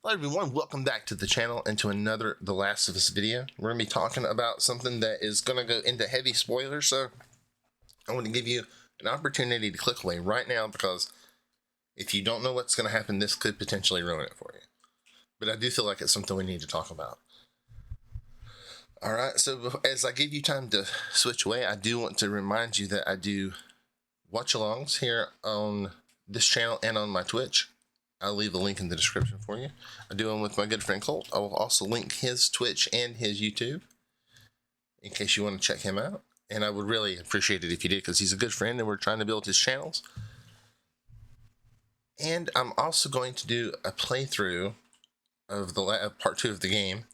Hello everyone, welcome back to the channel and to another The Last of Us video. We're going to be talking about something that is going to go into heavy spoilers, so I want to give you an opportunity to click away right now, because if you don't know what's going to happen, this could potentially ruin it for you. But I do feel like it's something we need to talk about. Alright, so as I give you time to switch away, I do want to remind you that I do watch-alongs here on this channel and on my Twitch. I'll leave a link in the description for you. I do them with my good friend Colt. I will also link his Twitch and his YouTube in case you want to check him out. And I would really appreciate it if you did, because he's a good friend and we're trying to build his channels. And I'm also going to do a playthrough of the part 2 of the game,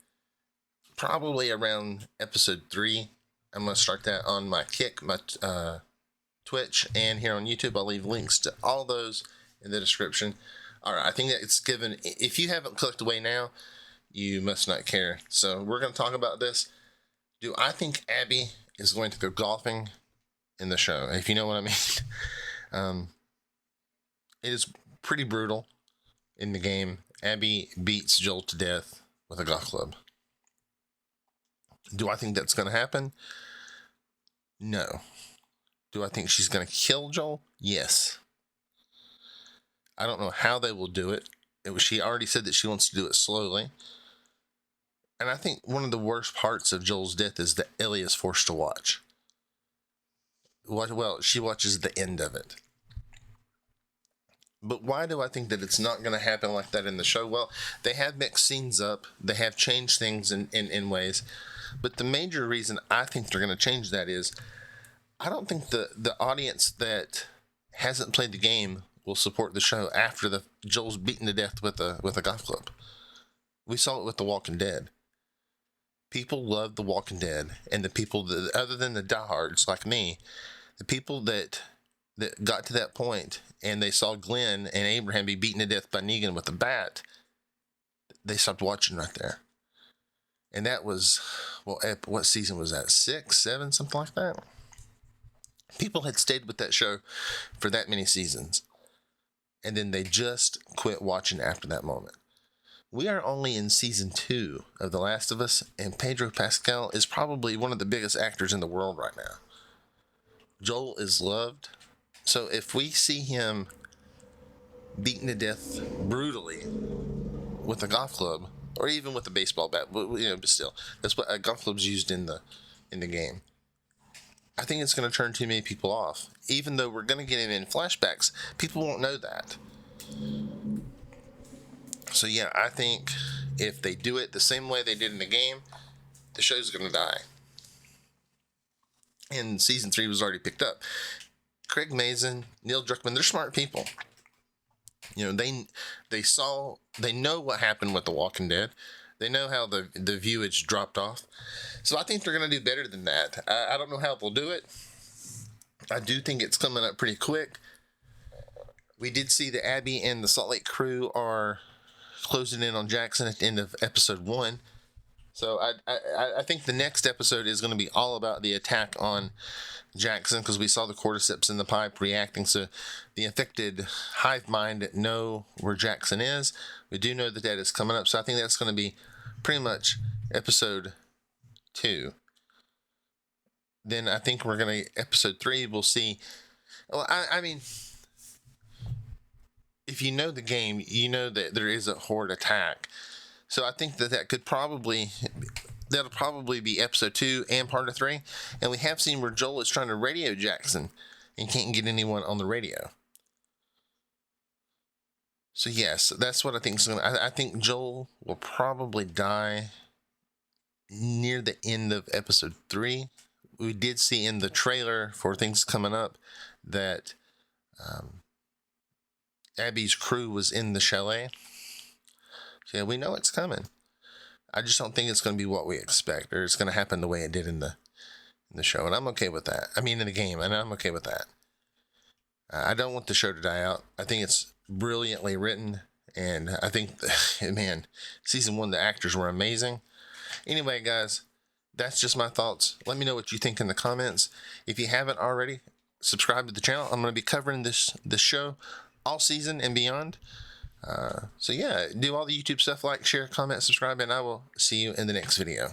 probably around episode 3. I'm going to start that on my Kick, my Twitch, and here on YouTube. I'll leave links to all those in the description. Alright, I think that it's given. If you haven't clicked away now, you must not care. So we're going to talk about this. Do I think Abby is going to go golfing in the show? If you know what I mean. It is pretty brutal in the game. Abby beats Joel to death with a golf club. Do I think that's going to happen? No. Do I think she's going to kill Joel? Yes. I don't know how they will do it. She already said that she wants to do it slowly. And I think one of the worst parts of Joel's death is that Ellie is forced to watch. Well, she watches the end of it. But why do I think that it's not going to happen like that in the show? Well, they have mixed scenes up. They have changed things in ways. But the major reason I think they're going to change that is, I don't think the audience that hasn't played the game will support the show after Joel's beaten to death with a golf club. We saw it with The Walking Dead. People love The Walking Dead, and the people that, other than the diehards like me, the people that got to that point and they saw Glenn and Abraham be beaten to death by Negan with a bat, they stopped watching right there. And that was, well, what season was that? 6, 7, something like that. People had stayed with that show for that many seasons, and then they just quit watching after that moment. We are only in season 2 of The Last of Us, and Pedro Pascal is probably one of the biggest actors in the world right now. Joel is loved, so if we see him beaten to death brutally with a golf club, or even with a baseball bat, but still, that's what a golf club's used in the game. I think it's going to turn too many people off. Even though we're going to get him in flashbacks, people won't know that. So yeah, I think if they do it the same way they did in the game, the show's going to die. And season 3 was already picked up. Craig Mazin, Neil Druckmann, they're smart people. They know what happened with The Walking Dead. They know how the viewage dropped off. So I think they're going to do better than that. I don't know how they'll do it. I do think it's coming up pretty quick. We did see that Abby and the Salt Lake crew are closing in on Jackson at the end of episode 1. So I think the next episode is going to be all about the attack on Jackson, because we saw the cordyceps in the pipe reacting. So the infected hive mind know where Jackson is. We do know that that is coming up. So I think that's going to be pretty much episode 2. Then I think we're going to, episode 3, we'll see. Well, I mean, if you know the game, you know that there is a horde attack. So I think that'll probably be episode 2 and part of 3. And we have seen where Joel is trying to radio Jackson and can't get anyone on the radio. So yes, that's what I think is going to. I think Joel will probably die near the end of episode 3. We did see in the trailer for things coming up that Abby's crew was in the chalet. So yeah, we know it's coming. I just don't think it's going to be what we expect, or it's going to happen the way it did in the show, and I'm okay with that. I mean, in the game, and I'm okay with that. I don't want the show to die out. I think it's brilliantly written, and I think, man, season 1, the actors were amazing. Anyway, guys, that's just my thoughts. Let me know what you think in the comments. If you haven't already, subscribe to the channel. I'm going to be covering this show all season and beyond. So yeah, do all the YouTube stuff, like, share, comment, subscribe, and I will see you in the next video.